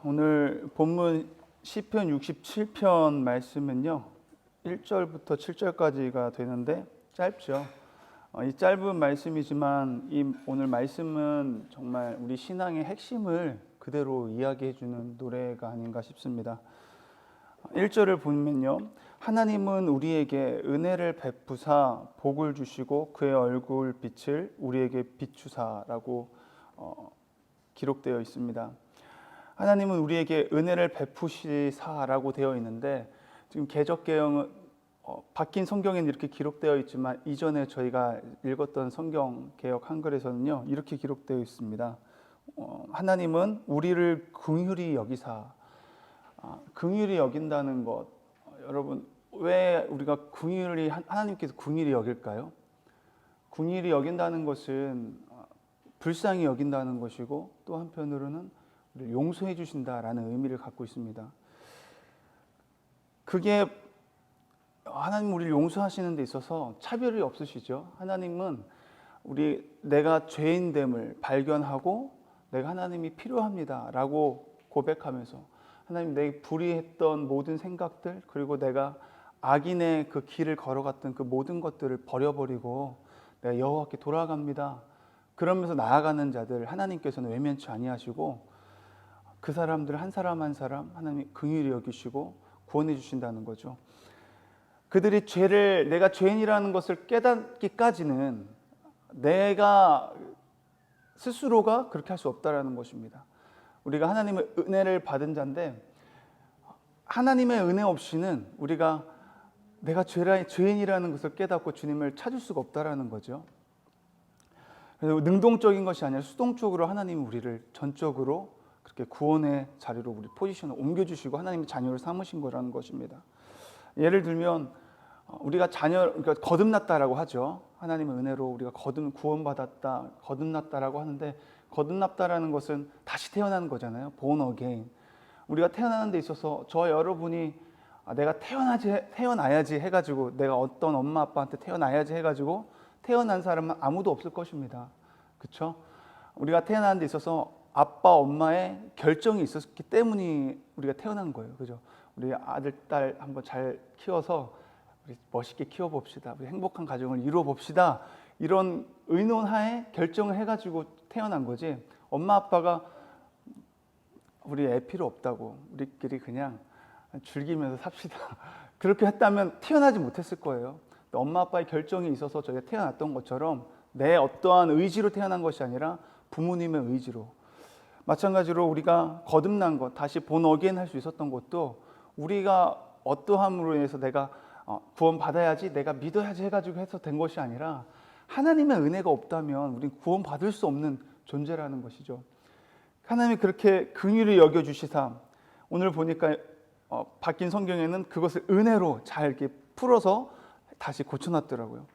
오늘 본문 시편 67편 말씀은요 1절부터 7절까지가 되는데 짧죠. 이 짧은 말씀이지만 이 오늘 말씀은 정말 우리 신앙의 핵심을 그대로 이야기해 주는 노래가 아닌가 싶습니다. 1절을 보면요, 하나님은 우리에게 은혜를 베푸사 복을 주시고 그의 얼굴 빛을 우리에게 비추사라고 기록되어 있습니다. 하나님은 우리에게 은혜를 베푸시사라고 되어 있는데, 지금 개역개정은 바뀐 성경에는 이렇게 기록되어 있지만 이전에 저희가 읽었던 성경 개역 한글에서는요 이렇게 기록되어 있습니다. 하나님은 우리를 긍휼히 여기사. 긍휼히 여긴다는 것, 여러분 왜 우리가 긍휼히 하나님께서 긍휼히 여길까요? 긍휼히 여긴다는 것은 불쌍히 여긴다는 것이고, 또 한편으로는 우리를 용서해 주신다라는 의미를 갖고 있습니다. 그게 하나님 우리를 용서하시는 데 있어서 차별이 없으시죠. 하나님은 내가 죄인됨을 발견하고 내가 하나님이 필요합니다라고 고백하면서, 하나님 내게 불의했던 모든 생각들, 그리고 내가 악인의 그 길을 걸어갔던 그 모든 것들을 버려버리고 내가 여호와께 돌아갑니다. 그러면서 나아가는 자들 하나님께서는 외면치 아니하시고 그 사람들 한 사람 한 사람 하나님이 긍휼히 여기시고 구원해 주신다는 거죠. 그들이 내가 죄인이라는 것을 깨닫기까지는 내가 스스로가 그렇게 할 수 없다라는 것입니다. 우리가 하나님의 은혜를 받은 자인데, 하나님의 은혜 없이는 우리가 내가 죄인이라는 것을 깨닫고 주님을 찾을 수가 없다라는 거죠. 그래서 능동적인 것이 아니라 수동적으로 하나님이 우리를 전적으로 그렇게 구원의 자리로 우리 포지션을 옮겨주시고 하나님의 자녀를 삼으신 거라는 것입니다. 예를 들면 우리가 그러니까 거듭났다라고 하죠. 하나님의 은혜로 우리가 구원받았다, 거듭났다라고 하는데, 거듭났다라는 것은 다시 태어나는 거잖아요. born again. 우리가 태어나는 데 있어서 저와 여러분이 내가 태어나야지 해가지고, 내가 어떤 엄마 아빠한테 태어나야지 해가지고 태어난 사람은 아무도 없을 것입니다. 그렇죠? 우리가 태어나는 데 있어서 아빠 엄마의 결정이 있었기 때문에 우리가 태어난 거예요. 그죠? 우리 아들 딸 한번 잘 키워서 우리 멋있게 키워봅시다, 우리 행복한 가정을 이루어봅시다, 이런 의논하에 결정을 해가지고 태어난 거지, 엄마 아빠가 우리 애 필요 없다고 우리끼리 그냥 즐기면서 삽시다 그렇게 했다면 태어나지 못했을 거예요. 엄마 아빠의 결정이 있어서 저희가 태어났던 것처럼 내 어떠한 의지로 태어난 것이 아니라 부모님의 의지로, 마찬가지로 우리가 거듭난 것, 다시 본 어게인 할 수 있었던 것도 우리가 어떠함으로 인해서 내가 구원받아야지, 내가 믿어야지 해가지고 해서 된 것이 아니라 하나님의 은혜가 없다면 우리는 구원받을 수 없는 존재라는 것이죠. 하나님이 그렇게 긍휼히 여겨주시사, 오늘 보니까 바뀐 성경에는 그것을 은혜로 잘 이렇게 풀어서 다시 고쳐놨더라고요.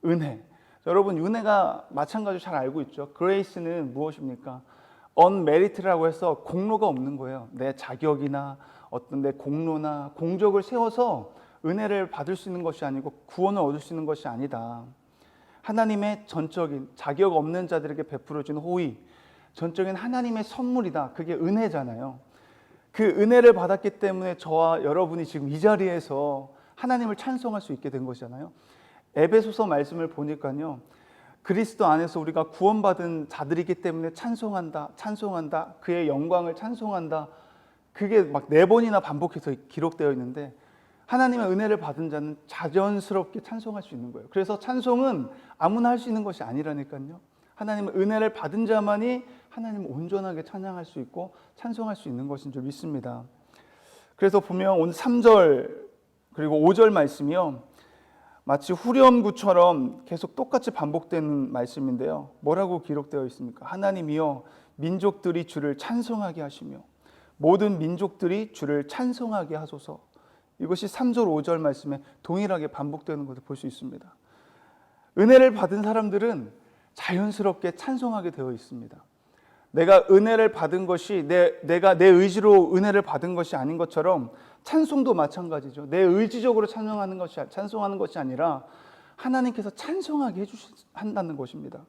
은혜. 여러분 은혜가 마찬가지로 잘 알고 있죠. 그레이스는 무엇입니까? unmerited라고 해서 공로가 없는 거예요. 내 자격이나 어떤 내 공로나 공적을 세워서 은혜를 받을 수 있는 것이 아니고 구원을 얻을 수 있는 것이 아니다. 하나님의 전적인 자격 없는 자들에게 베풀어진 호의, 전적인 하나님의 선물이다. 그게 은혜잖아요. 그 은혜를 받았기 때문에 저와 여러분이 지금 이 자리에서 하나님을 찬송할 수 있게 된 것이잖아요. 에베소서 말씀을 보니까요, 그리스도 안에서 우리가 구원받은 자들이기 때문에 찬송한다, 그의 영광을 찬송한다, 그게 막 4번이나 반복해서 기록되어 있는데, 하나님의 은혜를 받은 자는 자연스럽게 찬송할 수 있는 거예요. 그래서 찬송은 아무나 할 수 있는 것이 아니라니까요. 하나님의 은혜를 받은 자만이 하나님을 온전하게 찬양할 수 있고 찬송할 수 있는 것인 줄 믿습니다. 그래서 보면 오늘 3절 그리고 5절 말씀이요, 마치 후렴구처럼 계속 똑같이 반복되는 말씀인데요. 뭐라고 기록되어 있습니까? 하나님이여 민족들이 주를 찬송하게 하시며 모든 민족들이 주를 찬송하게 하소서. 이것이 3절 5절 말씀에 동일하게 반복되는 것을 볼 수 있습니다. 은혜를 받은 사람들은 자연스럽게 찬송하게 되어 있습니다. 내가 은혜를 받은 것이 내가 내 의지로 은혜를 받은 것이 아닌 것처럼 찬송도 마찬가지죠. 내 의지적으로 찬송하는 것이 아니라 하나님께서 찬송하게 한다는 것입니다.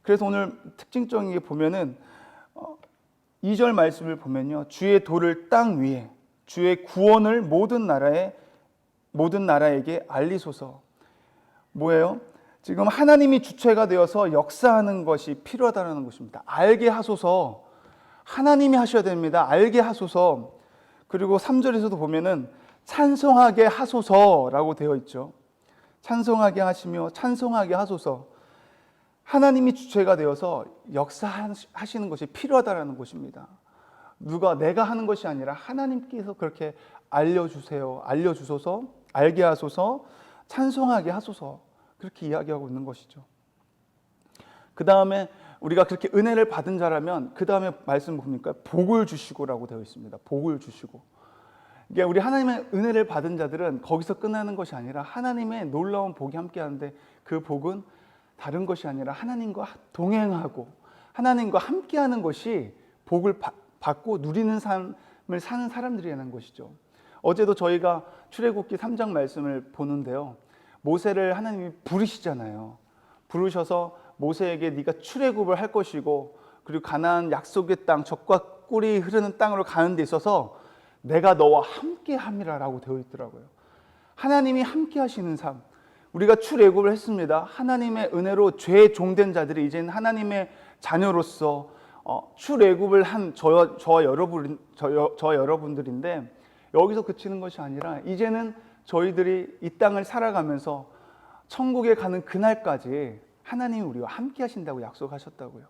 그래서 오늘 특징적인 게 보면은 2절 말씀을 보면요, 주의 도를 땅 위에, 주의 구원을 모든 나라에게 알리소서. 뭐예요? 지금 하나님이 주체가 되어서 역사하는 것이 필요하다는 것입니다. 알게 하소서. 하나님이 하셔야 됩니다. 알게 하소서. 그리고 3절에서도 보면은 찬송하게 하소서라고 되어 있죠. 찬송하게 하시며 찬송하게 하소서. 하나님이 주체가 되어서 역사하시는 것이 필요하다는 것입니다. 내가 하는 것이 아니라 하나님께서 그렇게 알려주소서, 알게 하소서, 찬송하게 하소서, 그렇게 이야기하고 있는 것이죠. 그 다음에 우리가 그렇게 은혜를 받은 자라면 그 다음에 말씀 봅니까? 복을 주시고라고 되어 있습니다. 복을 주시고. 이게 우리 하나님의 은혜를 받은 자들은 거기서 끝나는 것이 아니라 하나님의 놀라운 복이 함께하는데, 그 복은 다른 것이 아니라 하나님과 동행하고 하나님과 함께하는 것이 복을 받고 누리는 삶을 사는 사람들이라는 것이죠. 어제도 저희가 출애굽기 3장 말씀을 보는데요, 모세를 하나님이 부르시잖아요. 부르셔서 모세에게 네가 출애굽을 할 것이고, 그리고 가나안 약속의 땅, 젖과 꿀이 흐르는 땅으로 가는 데 있어서 내가 너와 함께 함이라라고 되어 있더라고요. 하나님이 함께 하시는 삶. 우리가 출애굽을 했습니다. 하나님의 은혜로 죄에 종된 자들이 이제는 하나님의 자녀로서 출애굽을 한 저와 여러분들인데, 여기서 그치는 것이 아니라 이제는 저희들이 이 땅을 살아가면서 천국에 가는 그날까지 하나님이 우리와 함께 하신다고 약속하셨다고요.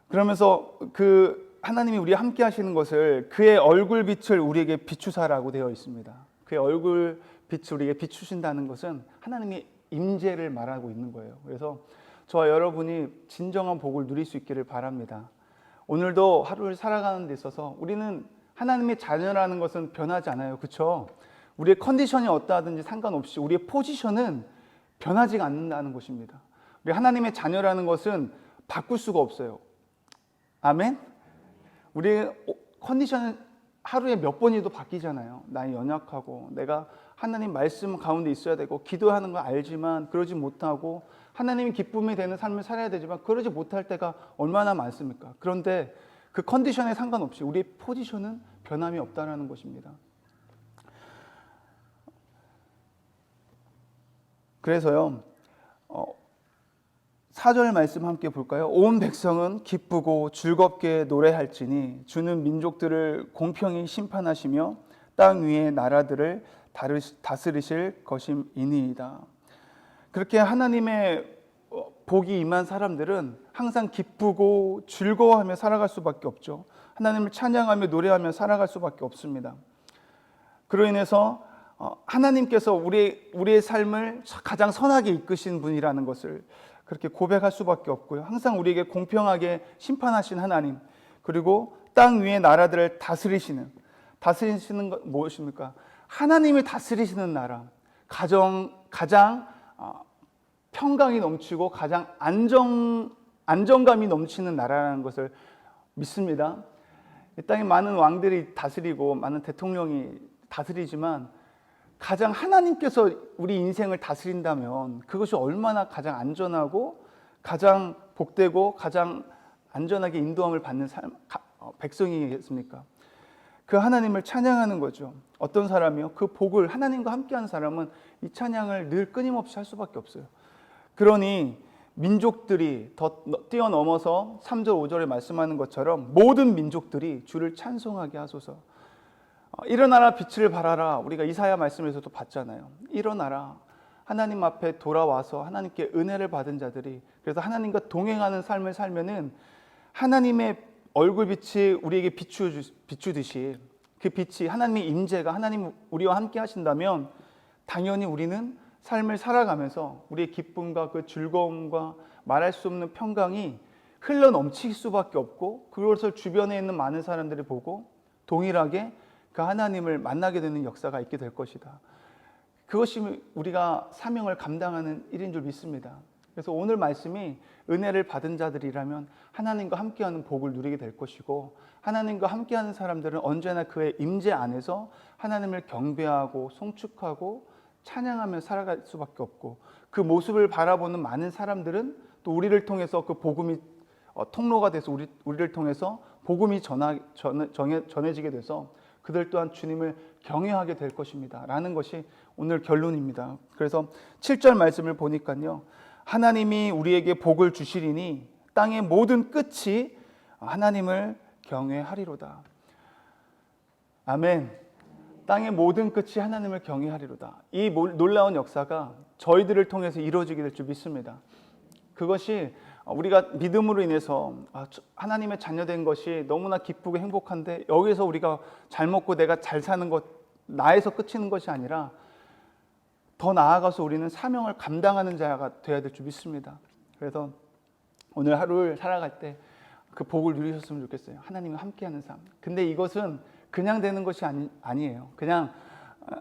그러면서 그 하나님이 우리와 함께 하시는 것을 그의 얼굴빛을 우리에게 비추사라고 되어 있습니다. 그의 얼굴빛을 우리에게 비추신다는 것은 하나님의 임재를 말하고 있는 거예요. 그래서 저와 여러분이 진정한 복을 누릴 수 있기를 바랍니다. 오늘도 하루를 살아가는 데 있어서 우리는 하나님의 자녀라는 것은 변하지 않아요. 그렇죠? 우리의 컨디션이 어떠하든지 상관없이 우리의 포지션은 변하지 않는다는 것입니다. 우리 하나님의 자녀라는 것은 바꿀 수가 없어요. 아멘? 우리의 컨디션은 하루에 몇 번이도 바뀌잖아요. 나는 연약하고 내가 하나님 말씀 가운데 있어야 되고 기도하는 거 알지만 그러지 못하고 하나님이 기쁨이 되는 삶을 살아야 되지만 그러지 못할 때가 얼마나 많습니까? 그런데 그 컨디션에 상관없이 우리의 포지션은 변함이 없다는 것입니다. 그래서요, 4절 말씀 함께 볼까요? 온 백성은 기쁘고 즐겁게 노래할지니 주는 민족들을 공평히 심판하시며 땅 위의 나라들을 다스리실 것임이니이다. 그렇게 하나님의 복이 임한 사람들은 항상 기쁘고 즐거워하며 살아갈 수밖에 없죠. 하나님을 찬양하며 노래하며 살아갈 수밖에 없습니다. 그로 인해서 하나님께서 우리의 삶을 가장 선하게 이끄신 분이라는 것을 그렇게 고백할 수밖에 없고요. 항상 우리에게 공평하게 심판하신 하나님, 그리고 땅 위의 나라들을 다스리시는 것 무엇입니까? 하나님이 다스리시는 나라, 가장 평강이 넘치고 가장 안정감이 넘치는 나라라는 것을 믿습니다. 이 땅에 많은 왕들이 다스리고 많은 대통령이 다스리지만 가장 하나님께서 우리 인생을 다스린다면 그것이 얼마나 가장 안전하고 가장 복되고 가장 안전하게 인도함을 받는 백성이겠습니까? 그 하나님을 찬양하는 거죠. 어떤 사람이요? 그 복을 하나님과 함께하는 사람은 이 찬양을 늘 끊임없이 할 수밖에 없어요. 그러니 민족들이 더 뛰어넘어서 3절 5절에 말씀하는 것처럼 모든 민족들이 주를 찬송하게 하소서. 일어나라 빛을 발하라. 우리가 이사야 말씀에서도 봤잖아요. 일어나라. 하나님 앞에 돌아와서 하나님께 은혜를 받은 자들이, 그래서 하나님과 동행하는 삶을 살면은 하나님의 얼굴빛이 우리에게 비추듯이 그 빛이 하나님의 임재가 하나님 우리와 함께 하신다면 당연히 우리는 삶을 살아가면서 우리의 기쁨과 그 즐거움과 말할 수 없는 평강이 흘러 넘칠 수밖에 없고, 그것을 주변에 있는 많은 사람들이 보고 동일하게 그 하나님을 만나게 되는 역사가 있게 될 것이다. 그것이 우리가 사명을 감당하는 일인 줄 믿습니다. 그래서 오늘 말씀이 은혜를 받은 자들이라면 하나님과 함께하는 복을 누리게 될 것이고, 하나님과 함께하는 사람들은 언제나 그의 임재 안에서 하나님을 경배하고 송축하고 찬양하며 살아갈 수밖에 없고, 그 모습을 바라보는 많은 사람들은 또 우리를 통해서 그 복음이 통로가 돼서 우리를 통해서 복음이 전해지게 돼서 그들 또한 주님을 경외하게 될 것입니다 라는 것이 오늘 결론입니다. 그래서 7절 말씀을 보니까요, 하나님이 우리에게 복을 주시리니 땅의 모든 끝이 하나님을 경외하리로다. 아멘. 땅의 모든 끝이 하나님을 경외하리로다. 이 놀라운 역사가 저희들을 통해서 이루어지게 될 줄 믿습니다. 그것이 우리가 믿음으로 인해서 하나님의 자녀된 것이 너무나 기쁘고 행복한데, 여기서 우리가 잘 먹고 내가 잘 사는 것, 나에서 그치는 것이 아니라 더 나아가서 우리는 사명을 감당하는 자가 되어야 될 줄 믿습니다. 그래서 오늘 하루를 살아갈 때 그 복을 누리셨으면 좋겠어요. 하나님과 함께하는 삶. 근데 이것은 그냥 되는 것이 아니에요. 그냥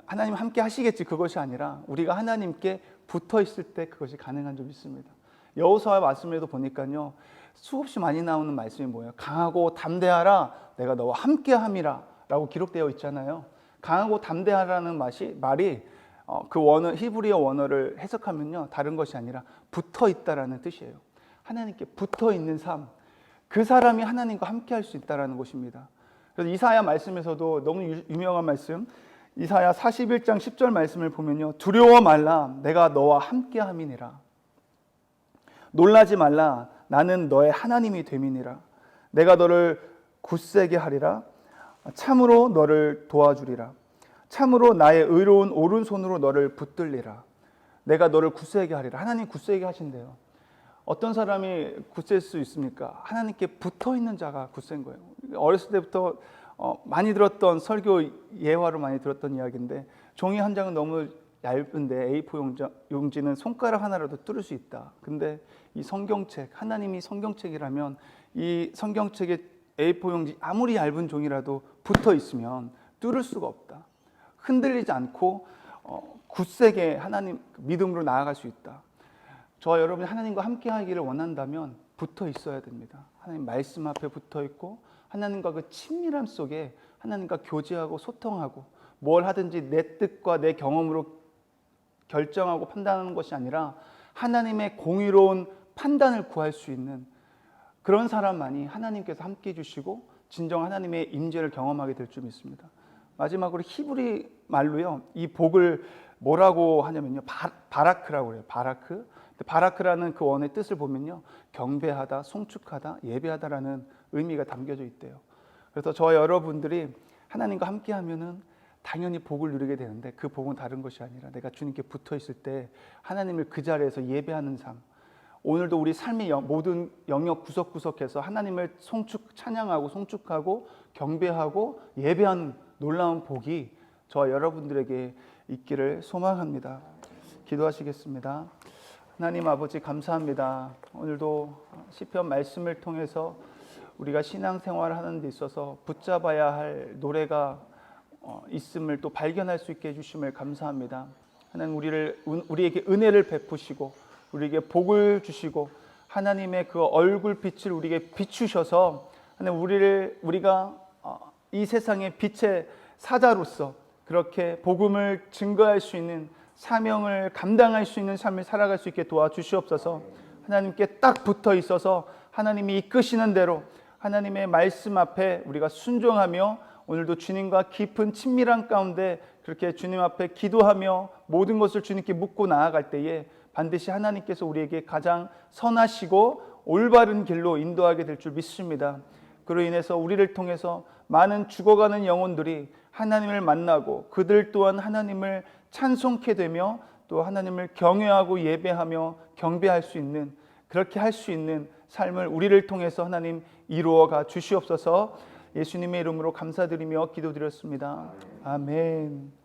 하나님 함께 하시겠지, 그것이 아니라 우리가 하나님께 붙어 있을 때 그것이 가능한 줄 믿습니다. 여호수아 말씀에도 보니까요, 수없이 많이 나오는 말씀이 뭐예요? 강하고 담대하라, 내가 너와 함께함이라 라고 기록되어 있잖아요. 강하고 담대하라는 말이 그 원어, 히브리어 원어를 해석하면요, 다른 것이 아니라 붙어 있다라는 뜻이에요. 하나님께 붙어 있는 삶, 그 사람이 하나님과 함께할 수 있다라는 것입니다. 그래서 이사야 말씀에서도 너무 유명한 말씀, 이사야 41장 10절 말씀을 보면요, 두려워 말라, 내가 너와 함께함이니라. 놀라지 말라, 나는 너의 하나님이 됨이니라. 내가 너를 굳세게 하리라. 참으로 너를 도와주리라. 참으로 나의 의로운 오른손으로 너를 붙들리라. 내가 너를 굳세게 하리라. 하나님 굳세게 하신대요. 어떤 사람이 굳셀 수 있습니까? 하나님께 붙어있는 자가 굳센 거예요. 어렸을 때부터 많이 들었던 설교 예화로 많이 들었던 이야기인데, 종이 한 장은 너무 얇은데 A4 용지는 손가락 하나라도 뚫을 수 있다. 근데 이 성경책, 하나님이 성경책이라면 이 성경책의 A4 용지 아무리 얇은 종이라도 붙어 있으면 뚫을 수가 없다. 흔들리지 않고 굳세게 하나님 믿음으로 나아갈 수 있다. 저와 여러분이 하나님과 함께 하기를 원한다면 붙어 있어야 됩니다. 하나님 말씀 앞에 붙어 있고 하나님과 그 친밀함 속에 하나님과 교제하고 소통하고, 뭘 하든지 내 뜻과 내 경험으로 결정하고 판단하는 것이 아니라 하나님의 공의로운 판단을 구할 수 있는 그런 사람만이 하나님께서 함께 해주시고 진정 하나님의 임재를 경험하게 될 줄 믿습니다. 마지막으로 히브리 말로요, 이 복을 뭐라고 하냐면요, 바라크라고 해요. 바라크라는 그 원의 뜻을 보면요, 경배하다, 송축하다, 예배하다라는 의미가 담겨져 있대요. 그래서 저와 여러분들이 하나님과 함께하면은 당연히 복을 누리게 되는데, 그 복은 다른 것이 아니라 내가 주님께 붙어 있을 때 하나님을 그 자리에서 예배하는 삶. 오늘도 우리 삶의 모든 영역 구석구석에서 하나님을 찬양하고 송축하고 경배하고 예배하는 놀라운 복이 저와 여러분들에게 있기를 소망합니다. 기도하시겠습니다. 하나님 아버지, 감사합니다. 오늘도 시편 말씀을 통해서 우리가 신앙생활을 하는 데 있어서 붙잡아야 할 노래가 있음을 또 발견할 수 있게 해주심을 감사합니다. 하나님, 우리에게 은혜를 베푸시고 우리에게 복을 주시고 하나님의 그 얼굴빛을 우리에게 비추셔서 하나님, 우리가 이 세상의 빛의 사자로서 그렇게 복음을 증거할 수 있는, 사명을 감당할 수 있는 삶을 살아갈 수 있게 도와주시옵소서. 하나님께 딱 붙어 있어서 하나님이 이끄시는 대로 하나님의 말씀 앞에 우리가 순종하며, 오늘도 주님과 깊은 친밀한 가운데 그렇게 주님 앞에 기도하며 모든 것을 주님께 묻고 나아갈 때에 반드시 하나님께서 우리에게 가장 선하시고 올바른 길로 인도하게 될 줄 믿습니다. 그로 인해서 우리를 통해서 많은 죽어가는 영혼들이 하나님을 만나고 그들 또한 하나님을 찬송케 되며 또 하나님을 경외하고 예배하며 경배할 수 있는, 그렇게 할 수 있는 삶을 우리를 통해서 하나님 이루어가 주시옵소서. 예수님의 이름으로 감사드리며 기도드렸습니다. 아멘.